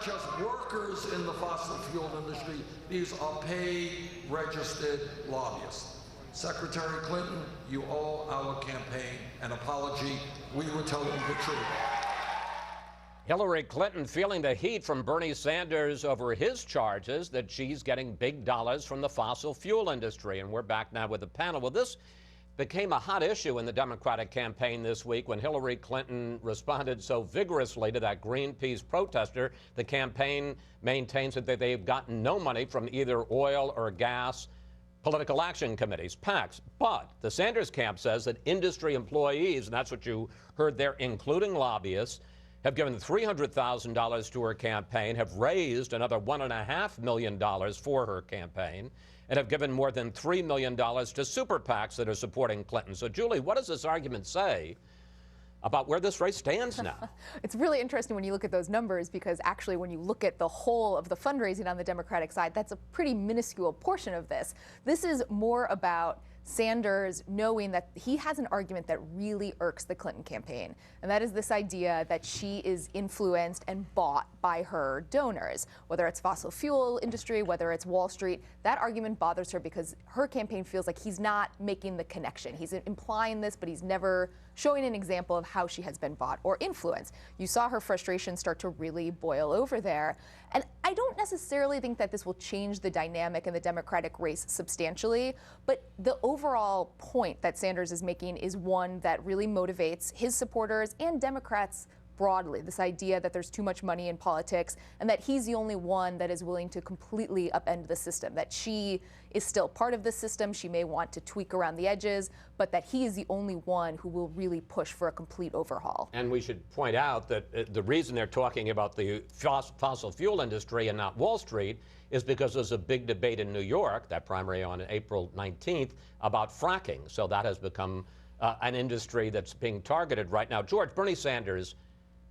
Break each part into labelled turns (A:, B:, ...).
A: just workers in the fossil fuel industry. These are paid, registered lobbyists. Secretary Clinton, you owe our campaign an apology. We were telling the truth.
B: Hillary Clinton feeling the heat from Bernie Sanders over his charges that she's getting big dollars from the fossil fuel industry. And we're back now with the panel. Well, this became a hot issue in the Democratic campaign this week when Hillary Clinton responded so vigorously to that Greenpeace protester. The campaign maintains that they've gotten no money from either oil or gas political action committees, PACs. But the Sanders camp says that industry employees, and that's what you heard there, including lobbyists, have given $300,000 to her campaign, have raised another $1.5 million for her campaign, and have given more than $3 million to super PACs that are supporting Clinton. So, Julie, what does this argument say about where this race stands now?
C: It's really interesting when you look at those numbers, because actually when you look at the whole of the fundraising on the Democratic side, that's a pretty minuscule portion of this. This is more about Sanders knowing that he has an argument that really irks the Clinton campaign, and that is this idea that she is influenced and bought by her donors, whether it's fossil fuel industry, whether it's Wall Street. That argument bothers her because her campaign feels like he's not making the connection. He's implying this, but he's never showing an example of how she has been bought or influenced. You saw her frustration start to really boil over there. And I don't necessarily think that this will change the dynamic in the Democratic race substantially, but the overall point that Sanders is making is one that really motivates his supporters and Democrats broadly, this idea that there's too much money in politics and that he's the only one that is willing to completely upend the system, that she is still part of the system. She may want to tweak around the edges, but that he is the only one who will really push for a complete overhaul.
B: And we should point out that the reason they're talking about the fossil fuel industry and not Wall Street is because there's a big debate in New York, that primary on April 19th, about fracking. So that has become an industry that's being targeted right now. George, Bernie Sanders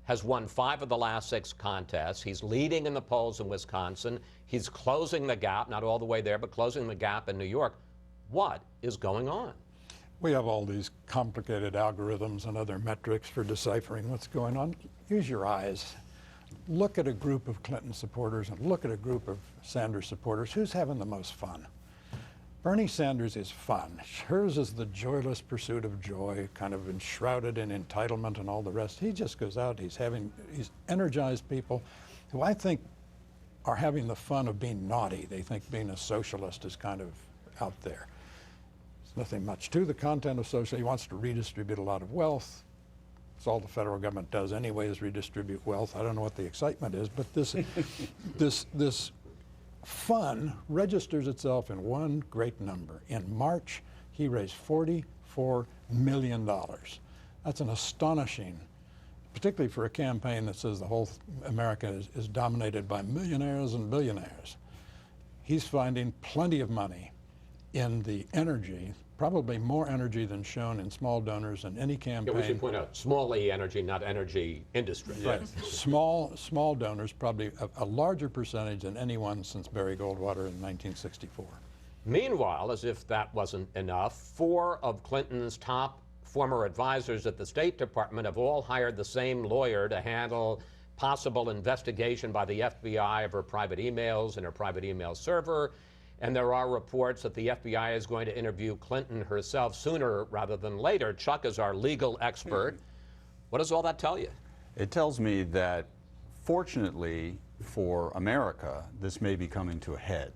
B: has won 5 of the last 6 contests. He's leading in the polls in Wisconsin. He's closing the gap, not all the way there, but closing the gap in New York. What is going on?
D: We have all these complicated algorithms and other metrics for deciphering what's going on. Use your eyes. Look at a group of Clinton supporters and look at a group of Sanders supporters. Who's having the most fun? Bernie Sanders is fun. Hers is the joyless pursuit of joy, kind of enshrouded in entitlement and all the rest. He just goes out, he's energized people who I think are having the fun of being naughty. They think being a socialist is kind of out there. There's nothing much to the content of socialism. He wants to redistribute a lot of wealth. It's all the federal government does anyway, is redistribute wealth. I don't know what the excitement is, but this fun registers itself in one great number. In March, he raised $44 million. That's an astonishing, particularly for a campaign that says the whole America is dominated by millionaires and billionaires. He's finding plenty of money in the energy, probably more energy than shown in small donors in any campaign.
B: Yeah, we should point out, small E energy, not energy industry.
D: Right. Small donors, probably a larger percentage than anyone since Barry Goldwater in 1964.
B: Meanwhile, as if that wasn't enough, 4 of Clinton's top former advisors at the State Department have all hired the same lawyer to handle possible investigation by the FBI of her private emails and her private email server. And there are reports that the FBI is going to interview Clinton herself sooner rather than later. Chuck is our legal expert. What does all that tell you?
E: It tells me that, fortunately for America, this may be coming to a head,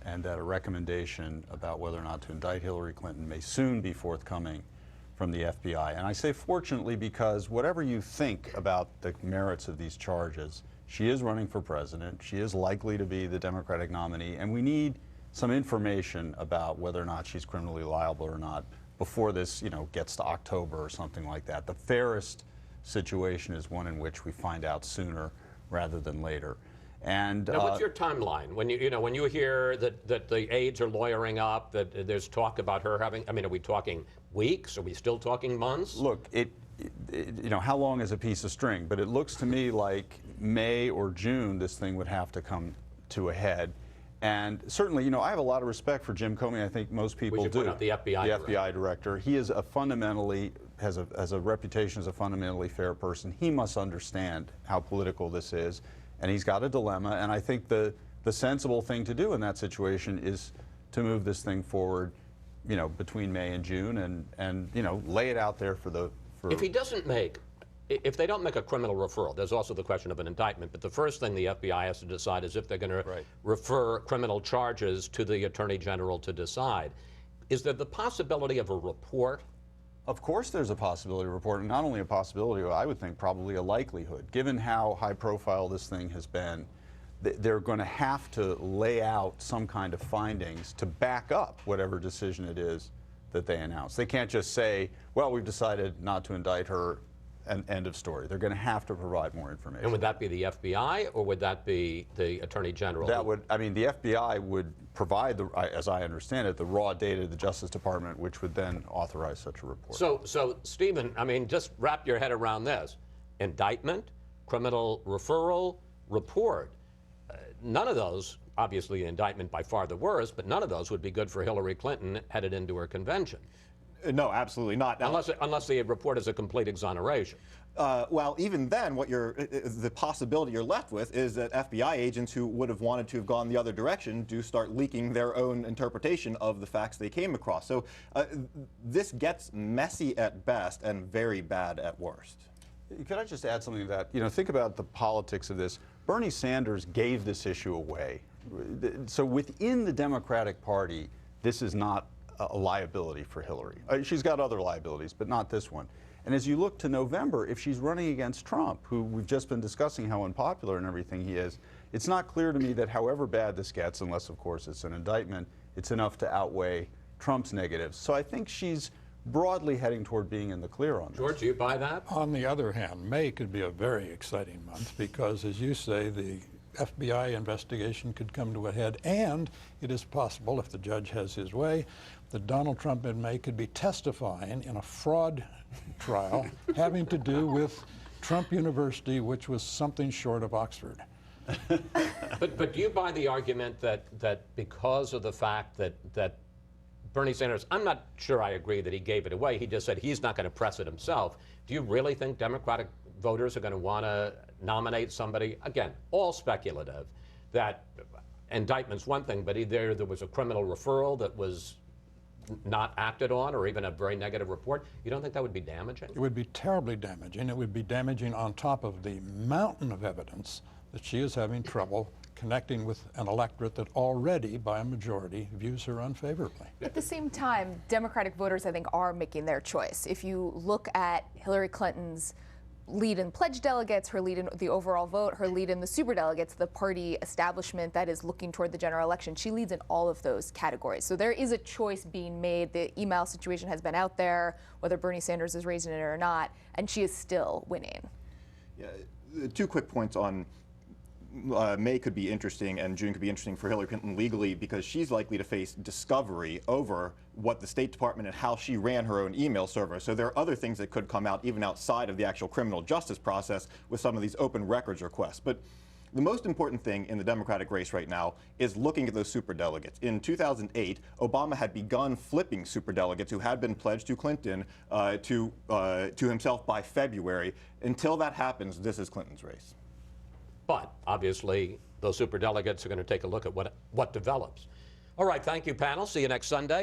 E: and that a recommendation about whether or not to indict Hillary Clinton may soon be forthcoming from the FBI. And I say fortunately because whatever you think about the merits of these charges, she is running for president. She is likely to be the Democratic nominee, and we need some information about whether or not she's criminally liable or not before this, gets to October or something like that. The fairest situation is one in which we find out sooner rather than later. And
B: now, what's your timeline when when you hear that the aides are lawyering up, that there's talk about her having? I mean, are we talking weeks? Are we still talking months?
E: Look, how long is a piece of string? But it looks to me like May or June this thing would have to come to a head. And certainly, I have a lot of respect for Jim Comey. I think most people do.
B: We should point out the FBI
E: director. He is has a reputation as a fundamentally fair person. He must understand how political this is. and he's got a dilemma. And I think the sensible thing to do in that situation is to move this thing forward, between May and June, and lay it out there for the.
B: If he doesn't make, if they don't make a criminal referral, there's also the question of an indictment. But the first thing the FBI has to decide is if they're going to refer criminal charges to the Attorney General to decide. Is there the possibility of a report?
E: Of course there's a possibility of a report, and not only a possibility, I would think probably a likelihood. Given how high profile this thing has been, they're going to have to lay out some kind of findings to back up whatever decision it is that they announce. They can't just say, well, we've decided not to indict her, and end of story. They're going to have to provide more information.
B: And would that be the FBI, or would that be the Attorney General?
E: That would, I mean, the FBI would provide, as I understand it, the raw data to the Justice Department, which would then authorize such a report.
B: So Stephen, I mean, just wrap your head around this. Indictment, criminal referral, report. None of those, obviously indictment by far the worst, but none of those would be good for Hillary Clinton headed into her convention.
F: No, absolutely not. Now,
B: unless the report is a complete exoneration.
F: Well, even then, the possibility you're left with is that FBI agents who would have wanted to have gone the other direction do start leaking their own interpretation of the facts they came across. So this gets messy at best and very bad at worst.
E: Could I just add something to that? Think about the politics of this. Bernie Sanders gave this issue away. So within the Democratic Party, this is not a liability for Hillary. She's got other liabilities, but not this one. And as you look to November, if she's running against Trump, who we've just been discussing how unpopular and everything he is, it's not clear to me that however bad this gets, unless of course it's an indictment, it's enough to outweigh Trump's negatives. So I think she's broadly heading toward being in the clear on this.
B: George, do you buy that?
D: On the other hand, May could be a very exciting month because, as you say, the FBI investigation could come to a head, and it is possible, if the judge has his way, that Donald Trump in May could be testifying in a fraud trial having to do with Trump University, which was something short of Oxford.
B: But do you buy the argument that because of the fact that Bernie Sanders, I'm not sure I agree that he gave it away, he just said he's not going to press it himself. Do you really think Democratic voters are going to want to nominate somebody, again, all speculative, that indictment's one thing, but either there was a criminal referral that was not acted on or even a very negative report? You don't think that would be damaging?
D: It would be terribly damaging. It would be damaging on top of the mountain of evidence that she is having trouble connecting with an electorate that already, by a majority, views her unfavorably.
C: At the same time, Democratic voters, I think, are making their choice. If you look at Hillary Clinton's lead in pledge delegates, her lead in the overall vote, her lead in the superdelegates, the party establishment that is looking toward the general election, she leads in all of those categories. So there is a choice being made. The email situation has been out there, whether Bernie Sanders is raising it or not, and she is still winning.
F: Yeah, 2 quick points on May could be interesting and June could be interesting for Hillary Clinton legally because she's likely to face discovery over what the State Department and how she ran her own email server. So there are other things that could come out even outside of the actual criminal justice process with some of these open records requests. But the most important thing in the Democratic race right now is looking at those superdelegates. In 2008, Obama had begun flipping superdelegates who had been pledged to Clinton to himself by February. Until that happens, this is Clinton's race.
B: But obviously, those superdelegates are going to take a look at what develops. All right, thank you, panel. See you next Sunday.